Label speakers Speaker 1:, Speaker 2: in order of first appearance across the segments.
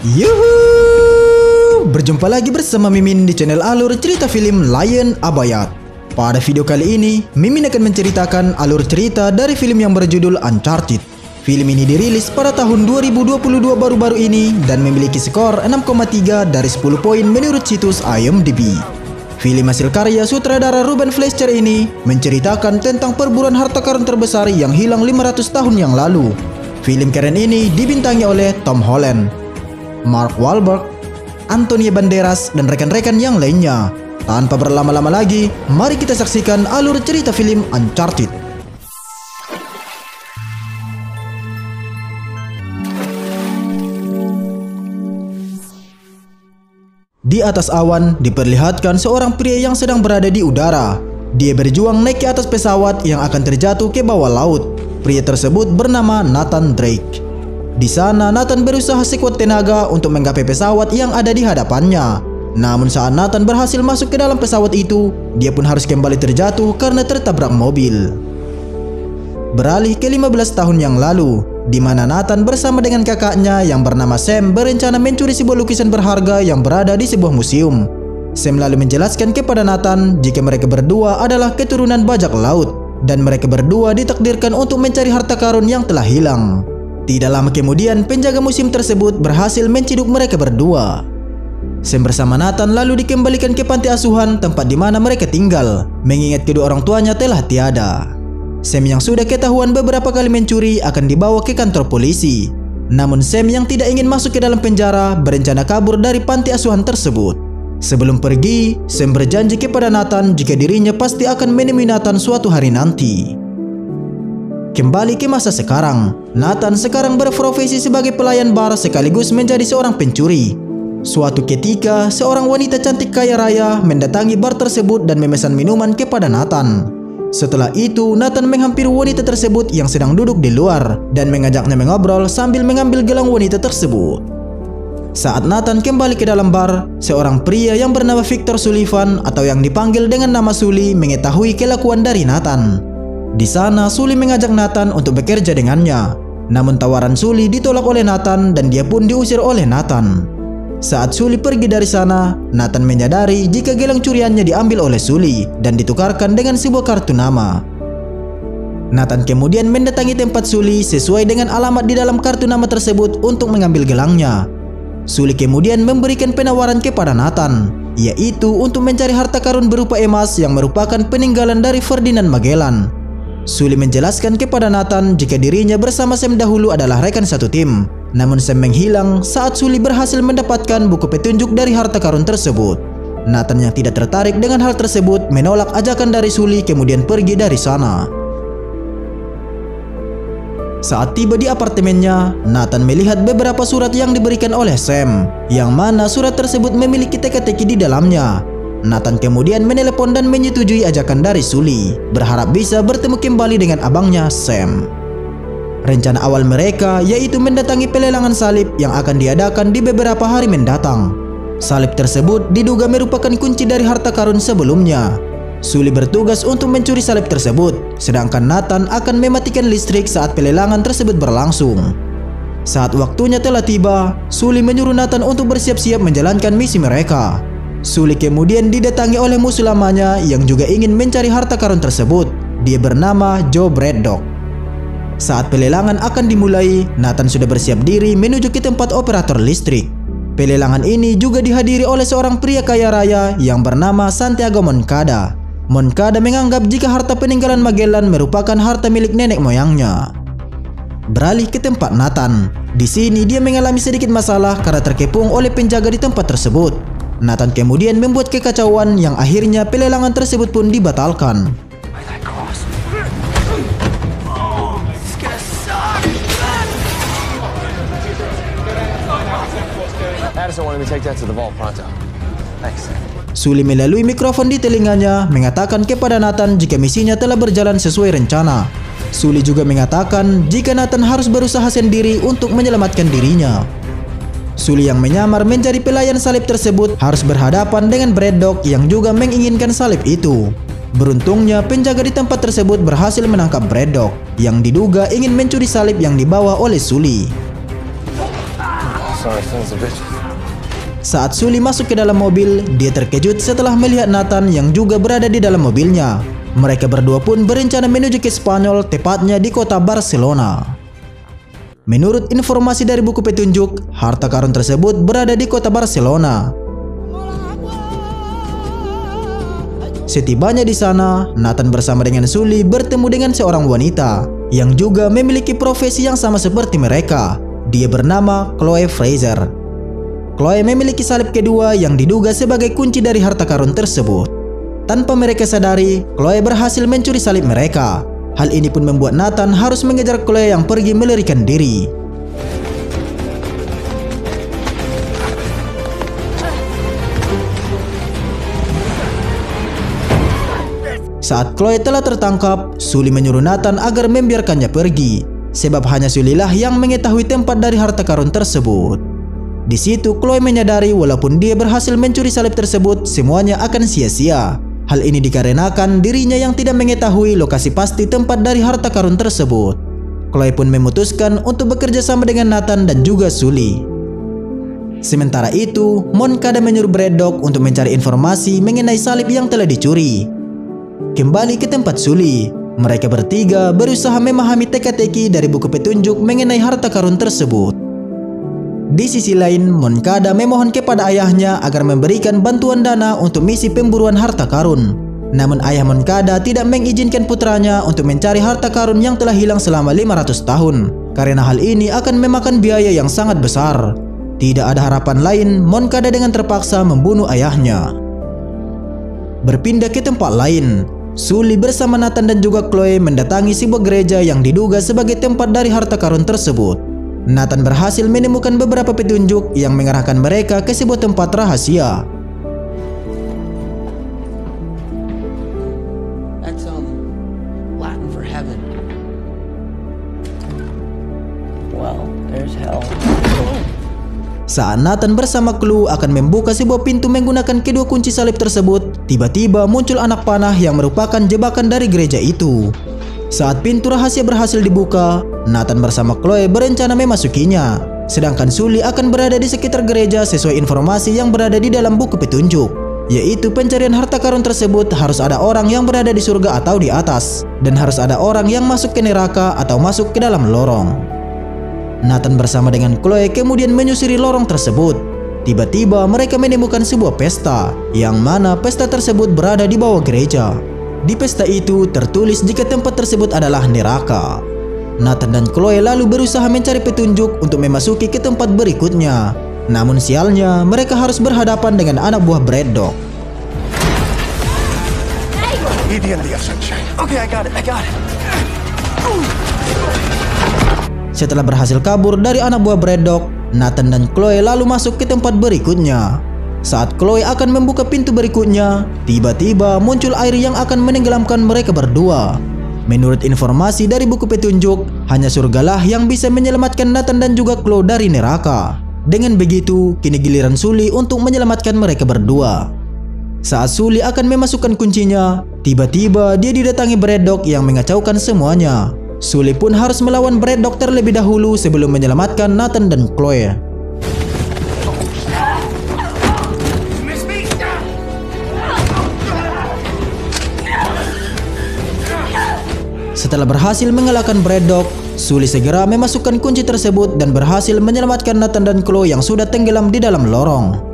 Speaker 1: Yuhuu! Berjumpa lagi bersama Mimin di channel alur cerita film Lion Abayat. Pada video kali ini, Mimin akan menceritakan alur cerita dari film yang berjudul Uncharted. Film ini dirilis pada tahun 2022 baru-baru ini dan memiliki skor 6,3 dari 10 poin menurut situs IMDb. Film hasil karya sutradara Ruben Fleischer ini menceritakan tentang perburuan harta karun terbesar yang hilang 500 tahun yang lalu. Film keren ini dibintangi oleh Tom Holland, Mark Wahlberg, Antonio Banderas, dan rekan-rekan yang lainnya. Tanpa berlama-lama lagi, mari kita saksikan alur cerita film Uncharted. Di atas awan, diperlihatkan seorang pria yang sedang berada di udara. Dia berjuang naik ke atas pesawat yang akan terjatuh ke bawah laut. Pria tersebut bernama Nathan Drake. Di sana, Nathan berusaha sekuat tenaga untuk menggapai pesawat yang ada di hadapannya. Namun saat Nathan berhasil masuk ke dalam pesawat itu, dia pun harus kembali terjatuh karena tertabrak mobil. Beralih ke 15 tahun yang lalu, di mana Nathan bersama dengan kakaknya yang bernama Sam berencana mencuri sebuah lukisan berharga yang berada di sebuah museum. Sam lalu menjelaskan kepada Nathan jika mereka berdua adalah keturunan bajak laut dan mereka berdua ditakdirkan untuk mencari harta karun yang telah hilang. Tidak lama kemudian, penjaga museum tersebut berhasil menciduk mereka berdua. Sam bersama Nathan lalu dikembalikan ke panti asuhan tempat di mana mereka tinggal, mengingat kedua orang tuanya telah tiada. Sam yang sudah ketahuan beberapa kali mencuri akan dibawa ke kantor polisi. Namun Sam yang tidak ingin masuk ke dalam penjara berencana kabur dari panti asuhan tersebut. Sebelum pergi, Sam berjanji kepada Nathan jika dirinya pasti akan menemui Nathan suatu hari nanti. Kembali ke masa sekarang, Nathan sekarang berprofesi sebagai pelayan bar sekaligus menjadi seorang pencuri. Suatu ketika, seorang wanita cantik kaya raya mendatangi bar tersebut dan memesan minuman kepada Nathan. Setelah itu, Nathan menghampiri wanita tersebut yang sedang duduk di luar dan mengajaknya mengobrol sambil mengambil gelang wanita tersebut. Saat Nathan kembali ke dalam bar, seorang pria yang bernama Victor Sullivan atau yang dipanggil dengan nama Sully mengetahui kelakuan dari Nathan. Di sana, Sully mengajak Nathan untuk bekerja dengannya. Namun tawaran Sully ditolak oleh Nathan dan dia pun diusir oleh Nathan. Saat Sully pergi dari sana, Nathan menyadari jika gelang curiannya diambil oleh Sully dan ditukarkan dengan sebuah kartu nama. Nathan kemudian mendatangi tempat Sully sesuai dengan alamat di dalam kartu nama tersebut untuk mengambil gelangnya. Sully kemudian memberikan penawaran kepada Nathan, yaitu untuk mencari harta karun berupa emas yang merupakan peninggalan dari Ferdinand Magellan. Sully menjelaskan kepada Nathan jika dirinya bersama Sam dahulu adalah rekan satu tim. Namun Sam menghilang saat Sully berhasil mendapatkan buku petunjuk dari harta karun tersebut. Nathan yang tidak tertarik dengan hal tersebut menolak ajakan dari Sully kemudian pergi dari sana. Saat tiba di apartemennya, Nathan melihat beberapa surat yang diberikan oleh Sam, yang mana surat tersebut memiliki teka-teki di dalamnya. Nathan kemudian menelepon dan menyetujui ajakan dari Sully, berharap bisa bertemu kembali dengan abangnya Sam. Rencana awal mereka yaitu mendatangi pelelangan salib yang akan diadakan di beberapa hari mendatang. Salib tersebut diduga merupakan kunci dari harta karun sebelumnya. Sully bertugas untuk mencuri salib tersebut, sedangkan Nathan akan mematikan listrik saat pelelangan tersebut berlangsung. Saat waktunya telah tiba, Sully menyuruh Nathan untuk bersiap-siap menjalankan misi mereka. Sully kemudian didatangi oleh musuh lamanya yang juga ingin mencari harta karun tersebut. Dia bernama Joe Braddock. Saat pelelangan akan dimulai, Nathan sudah bersiap diri menuju ke tempat operator listrik. Pelelangan ini juga dihadiri oleh seorang pria kaya raya yang bernama Santiago Moncada. Moncada menganggap jika harta peninggalan Magellan merupakan harta milik nenek moyangnya. Beralih ke tempat Nathan. Di sini dia mengalami sedikit masalah karena terkepung oleh penjaga di tempat tersebut. Nathan kemudian membuat kekacauan yang akhirnya pelelangan tersebut pun dibatalkan. Sully melalui mikrofon di telinganya mengatakan kepada Nathan jika misinya telah berjalan sesuai rencana. Sully juga mengatakan jika Nathan harus berusaha sendiri untuk menyelamatkan dirinya. Sully yang menyamar menjadi pelayan salib tersebut harus berhadapan dengan Braddock yang juga menginginkan salib itu. Beruntungnya penjaga di tempat tersebut berhasil menangkap Braddock yang diduga ingin mencuri salib yang dibawa oleh Sully. Saat Sully masuk ke dalam mobil, dia terkejut setelah melihat Nathan yang juga berada di dalam mobilnya. Mereka berdua pun berencana menuju ke Spanyol, tepatnya di kota Barcelona. Menurut informasi dari buku petunjuk, harta karun tersebut berada di kota Barcelona. Setibanya di sana, Nathan bersama dengan Sully bertemu dengan seorang wanita yang juga memiliki profesi yang sama seperti mereka. Dia bernama Chloe Fraser. Chloe memiliki salib kedua yang diduga sebagai kunci dari harta karun tersebut. Tanpa mereka sadari, Chloe berhasil mencuri salib mereka. Hal ini pun membuat Nathan harus mengejar Chloe yang pergi melarikan diri. Saat Chloe telah tertangkap, Sully menyuruh Nathan agar membiarkannya pergi, sebab hanya Sully lah yang mengetahui tempat dari harta karun tersebut. Di situ Chloe menyadari walaupun dia berhasil mencuri salib tersebut, semuanya akan sia-sia. Hal ini dikarenakan dirinya yang tidak mengetahui lokasi pasti tempat dari harta karun tersebut. Chloe pun memutuskan untuk bekerja sama dengan Nathan dan juga Sully. Sementara itu, Moncada menyuruh Braddock untuk mencari informasi mengenai salib yang telah dicuri. Kembali ke tempat Sully, mereka bertiga berusaha memahami teka-teki dari buku petunjuk mengenai harta karun tersebut. Di sisi lain, Moncada memohon kepada ayahnya agar memberikan bantuan dana untuk misi pemburuan harta karun. Namun ayah Moncada tidak mengizinkan putranya untuk mencari harta karun yang telah hilang selama 500 tahun. Karena hal ini akan memakan biaya yang sangat besar. Tidak ada harapan lain, Moncada dengan terpaksa membunuh ayahnya. Berpindah ke tempat lain, Sully bersama Nathan dan juga Chloe mendatangi sebuah gereja yang diduga sebagai tempat dari harta karun tersebut. Nathan berhasil menemukan beberapa petunjuk yang mengarahkan mereka ke sebuah tempat rahasia.
Speaker 2: That's Latin for heaven. Well, there's hell.
Speaker 1: Saat Nathan bersama Chloe akan membuka sebuah pintu menggunakan kedua kunci salib tersebut, tiba-tiba muncul anak panah yang merupakan jebakan dari gereja itu. Saat pintu rahasia berhasil dibuka, Nathan bersama Chloe berencana memasukinya. Sedangkan Sully akan berada di sekitar gereja sesuai informasi yang berada di dalam buku petunjuk, yaitu pencarian harta karun tersebut harus ada orang yang berada di surga atau di atas, dan harus ada orang yang masuk ke neraka atau masuk ke dalam lorong. Nathan bersama dengan Chloe kemudian menyusuri lorong tersebut. Tiba-tiba mereka menemukan sebuah pesta, yang mana pesta tersebut berada di bawah gereja. Di pesta itu tertulis jika tempat tersebut adalah neraka. Nathan dan Chloe lalu berusaha mencari petunjuk untuk memasuki ke tempat berikutnya. Namun sialnya, mereka harus berhadapan dengan anak buah Braddock. Setelah berhasil kabur dari anak buah Braddock, Nathan dan Chloe lalu masuk ke tempat berikutnya. Saat Chloe akan membuka pintu berikutnya, tiba-tiba muncul air yang akan menenggelamkan mereka berdua. Menurut informasi dari buku petunjuk, hanya surgalah yang bisa menyelamatkan Nathan dan juga Chloe dari neraka. Dengan begitu, kini giliran Sully untuk menyelamatkan mereka berdua. Saat Sully akan memasukkan kuncinya, tiba-tiba dia didatangi Braddock yang mengacaukan semuanya. Sully pun harus melawan Braddock terlebih dahulu sebelum menyelamatkan Nathan dan Chloe. Setelah berhasil mengalahkan Braddock, Sully segera memasukkan kunci tersebut dan berhasil menyelamatkan Nathan dan Chloe yang sudah tenggelam di dalam lorong.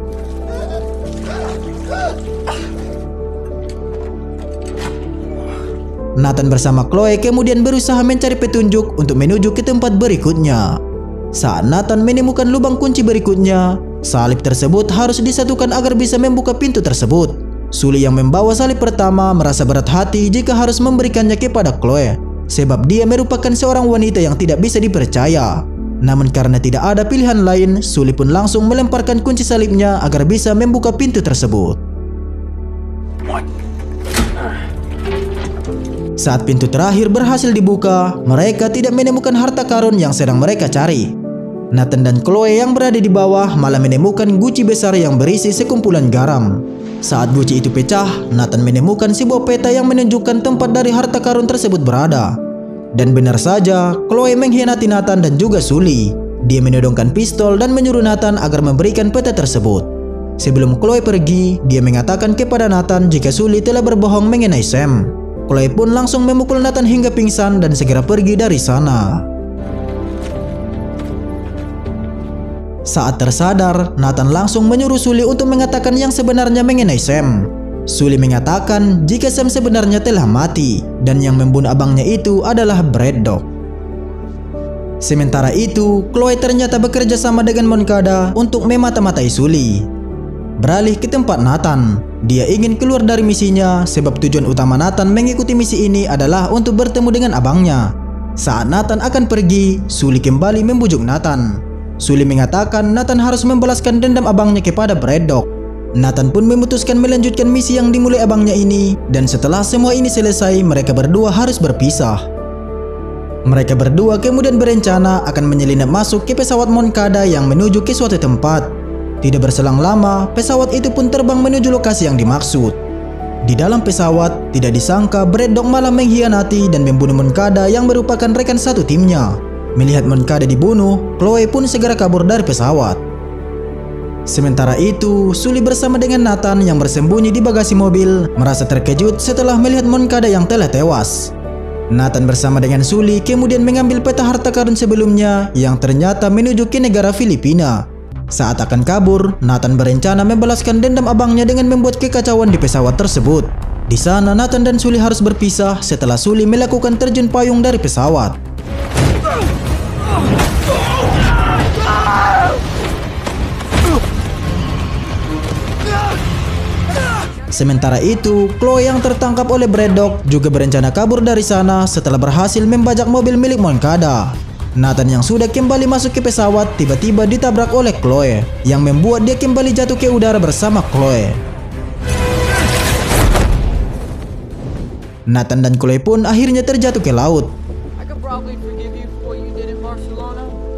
Speaker 1: Nathan bersama Chloe kemudian berusaha mencari petunjuk untuk menuju ke tempat berikutnya. Saat Nathan menemukan lubang kunci berikutnya, salib tersebut harus disatukan agar bisa membuka pintu tersebut. Sully yang membawa salib pertama merasa berat hati jika harus memberikannya kepada Chloe, sebab dia merupakan seorang wanita yang tidak bisa dipercaya. Namun karena tidak ada pilihan lain, Sully pun langsung melemparkan kunci salibnya agar bisa membuka pintu tersebut. Saat pintu terakhir berhasil dibuka, mereka tidak menemukan harta karun yang sedang mereka cari. Nathan dan Chloe yang berada di bawah malah menemukan guci besar yang berisi sekumpulan garam. Saat guci itu pecah, Nathan menemukan sebuah peta yang menunjukkan tempat dari harta karun tersebut berada. Dan benar saja, Chloe mengkhianati Nathan dan juga Sully. Dia menodongkan pistol dan menyuruh Nathan agar memberikan peta tersebut. Sebelum Chloe pergi, dia mengatakan kepada Nathan jika Sully telah berbohong mengenai Sam. Chloe pun langsung memukul Nathan hingga pingsan dan segera pergi dari sana. Saat tersadar, Nathan langsung menyuruh Sully untuk mengatakan yang sebenarnya mengenai Sam. Sully mengatakan jika Sam sebenarnya telah mati dan yang membunuh abangnya itu adalah Braddock. Sementara itu, Chloe ternyata bekerja sama dengan Moncada untuk memata-matai Sully. Beralih ke tempat Nathan, dia ingin keluar dari misinya sebab tujuan utama Nathan mengikuti misi ini adalah untuk bertemu dengan abangnya. Saat Nathan akan pergi, Sully kembali membujuk Nathan. Sully mengatakan Nathan harus membalaskan dendam abangnya kepada Braddock. Nathan pun memutuskan melanjutkan misi yang dimulai abangnya ini, dan setelah semua ini selesai, mereka berdua harus berpisah. Mereka berdua kemudian berencana akan menyelinap masuk ke pesawat Moncada yang menuju ke suatu tempat. Tidak berselang lama, pesawat itu pun terbang menuju lokasi yang dimaksud. Di dalam pesawat, tidak disangka Braddock malah mengkhianati dan membunuh Moncada yang merupakan rekan satu timnya. Melihat Moncada dibunuh, Chloe pun segera kabur dari pesawat. Sementara itu, Sully bersama dengan Nathan yang bersembunyi di bagasi mobil merasa terkejut setelah melihat Moncada yang telah tewas. Nathan bersama dengan Sully kemudian mengambil peta harta karun sebelumnya yang ternyata menuju ke negara Filipina. Saat akan kabur, Nathan berencana membalaskan dendam abangnya dengan membuat kekacauan di pesawat tersebut. Di sana, Nathan dan Sully harus berpisah setelah Sully melakukan terjun payung dari pesawat. Sementara itu, Chloe yang tertangkap oleh Braddock juga berencana kabur dari sana setelah berhasil membajak mobil milik Moncada. Nathan yang sudah kembali masuk ke pesawat tiba-tiba ditabrak oleh Chloe, yang membuat dia kembali jatuh ke udara bersama Chloe. Nathan dan Chloe pun akhirnya terjatuh ke laut.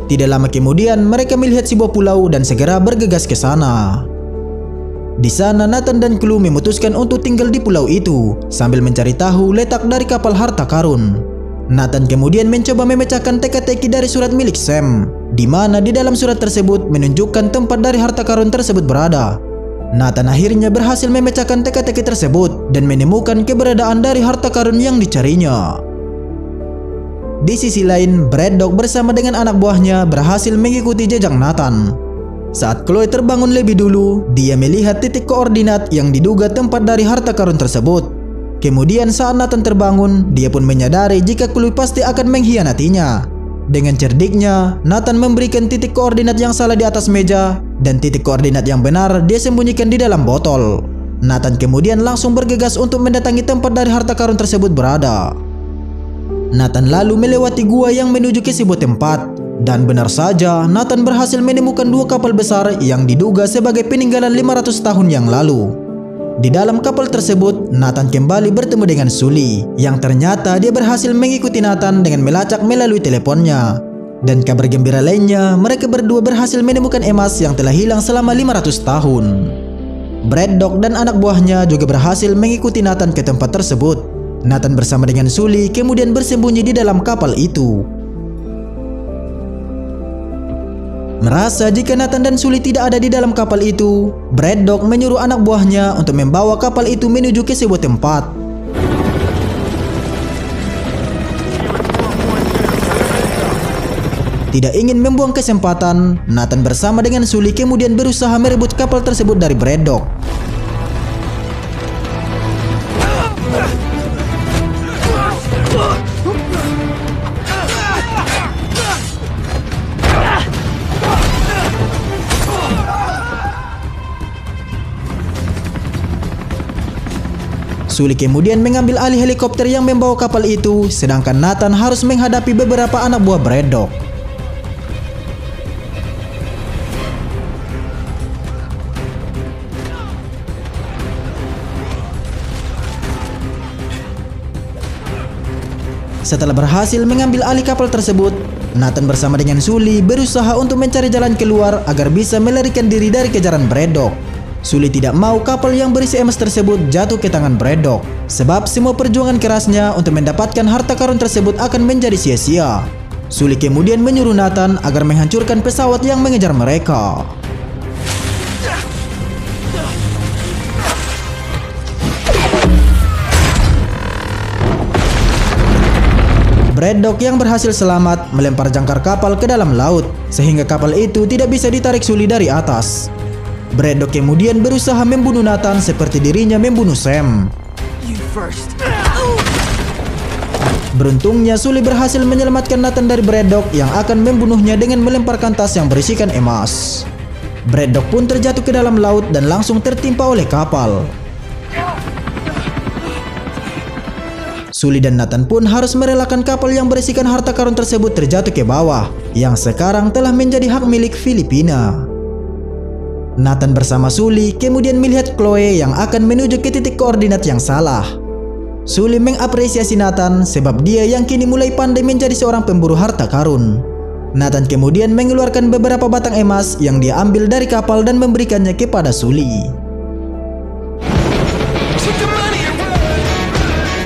Speaker 1: Tidak lama kemudian, mereka melihat sebuah pulau dan segera bergegas ke sana. Di sana, Nathan dan Chloe memutuskan untuk tinggal di pulau itu sambil mencari tahu letak dari kapal harta karun. Nathan kemudian mencoba memecahkan teka-teki dari surat milik Sam, di mana di dalam surat tersebut menunjukkan tempat dari harta karun tersebut berada. Nathan akhirnya berhasil memecahkan teka-teki tersebut dan menemukan keberadaan dari harta karun yang dicarinya. Di sisi lain, Braddock bersama dengan anak buahnya berhasil mengikuti jejak Nathan. Saat Chloe terbangun lebih dulu, dia melihat titik koordinat yang diduga tempat dari harta karun tersebut. Kemudian saat Nathan terbangun, dia pun menyadari jika Chloe pasti akan mengkhianatinya. Dengan cerdiknya, Nathan memberikan titik koordinat yang salah di atas meja, dan titik koordinat yang benar dia sembunyikan di dalam botol. Nathan kemudian langsung bergegas untuk mendatangi tempat dari harta karun tersebut berada. Nathan lalu melewati gua yang menuju ke sebuah tempat, dan benar saja Nathan berhasil menemukan dua kapal besar yang diduga sebagai peninggalan 500 tahun yang lalu. Di dalam kapal tersebut, Nathan kembali bertemu dengan Sully, yang ternyata dia berhasil mengikuti Nathan dengan melacak melalui teleponnya. Dan kabar gembira lainnya, mereka berdua berhasil menemukan emas yang telah hilang selama 500 tahun. Braddock dan anak buahnya juga berhasil mengikuti Nathan ke tempat tersebut. Nathan bersama dengan Sully kemudian bersembunyi di dalam kapal itu. Merasa jika Nathan dan Sully tidak ada di dalam kapal itu, Braddock menyuruh anak buahnya untuk membawa kapal itu menuju ke sebuah tempat. Tidak ingin membuang kesempatan, Nathan bersama dengan Sully kemudian berusaha merebut kapal tersebut dari Braddock. Sully kemudian mengambil alih helikopter yang membawa kapal itu, sedangkan Nathan harus menghadapi beberapa anak buah Braddock. Setelah berhasil mengambil alih kapal tersebut, Nathan bersama dengan Sully berusaha untuk mencari jalan keluar agar bisa melarikan diri dari kejaran Braddock. Sully tidak mau kapal yang berisi emas tersebut jatuh ke tangan Braddock, sebab semua perjuangan kerasnya untuk mendapatkan harta karun tersebut akan menjadi sia-sia. Sully kemudian menyuruh Nathan agar menghancurkan pesawat yang mengejar mereka. Braddock yang berhasil selamat melempar jangkar kapal ke dalam laut, sehingga kapal itu tidak bisa ditarik Sully dari atas. Braddock kemudian berusaha membunuh Nathan seperti dirinya membunuh Sam.
Speaker 2: You first.
Speaker 1: Beruntungnya Sully berhasil menyelamatkan Nathan dari Braddock yang akan membunuhnya dengan melemparkan tas yang berisikan emas. Braddock pun terjatuh ke dalam laut dan langsung tertimpa oleh kapal. Sully dan Nathan pun harus merelakan kapal yang berisikan harta karun tersebut terjatuh ke bawah, yang sekarang telah menjadi hak milik Filipina. Nathan bersama Sully kemudian melihat Chloe yang akan menuju ke titik koordinat yang salah. Sully mengapresiasi Nathan sebab dia yang kini mulai pandai menjadi seorang pemburu harta karun. Nathan kemudian mengeluarkan beberapa batang emas yang dia ambil dari kapal dan memberikannya kepada Sully.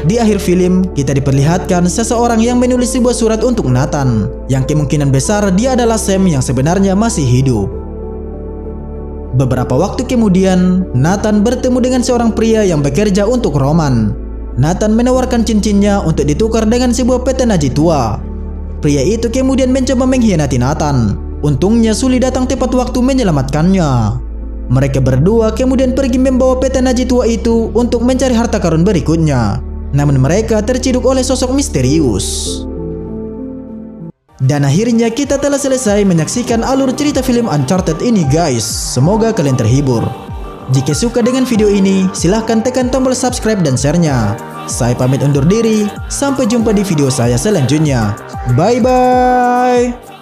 Speaker 1: Di akhir film, kita diperlihatkan seseorang yang menulis sebuah surat untuk Nathan, yang kemungkinan besar dia adalah Sam yang sebenarnya masih hidup. Beberapa waktu kemudian, Nathan bertemu dengan seorang pria yang bekerja untuk Roman. Nathan menawarkan cincinnya untuk ditukar dengan sebuah peta Najis tua. Pria itu kemudian mencoba mengkhianati Nathan. Untungnya Sully datang tepat waktu menyelamatkannya. Mereka berdua kemudian pergi membawa peta Najis tua itu untuk mencari harta karun berikutnya. Namun mereka terciduk oleh sosok misterius. Dan akhirnya kita telah selesai menyaksikan alur cerita film Uncharted ini guys. Semoga kalian terhibur. Jika suka dengan video ini, silahkan tekan tombol subscribe dan share-nya. Saya pamit undur diri, sampai jumpa di video saya selanjutnya. Bye bye.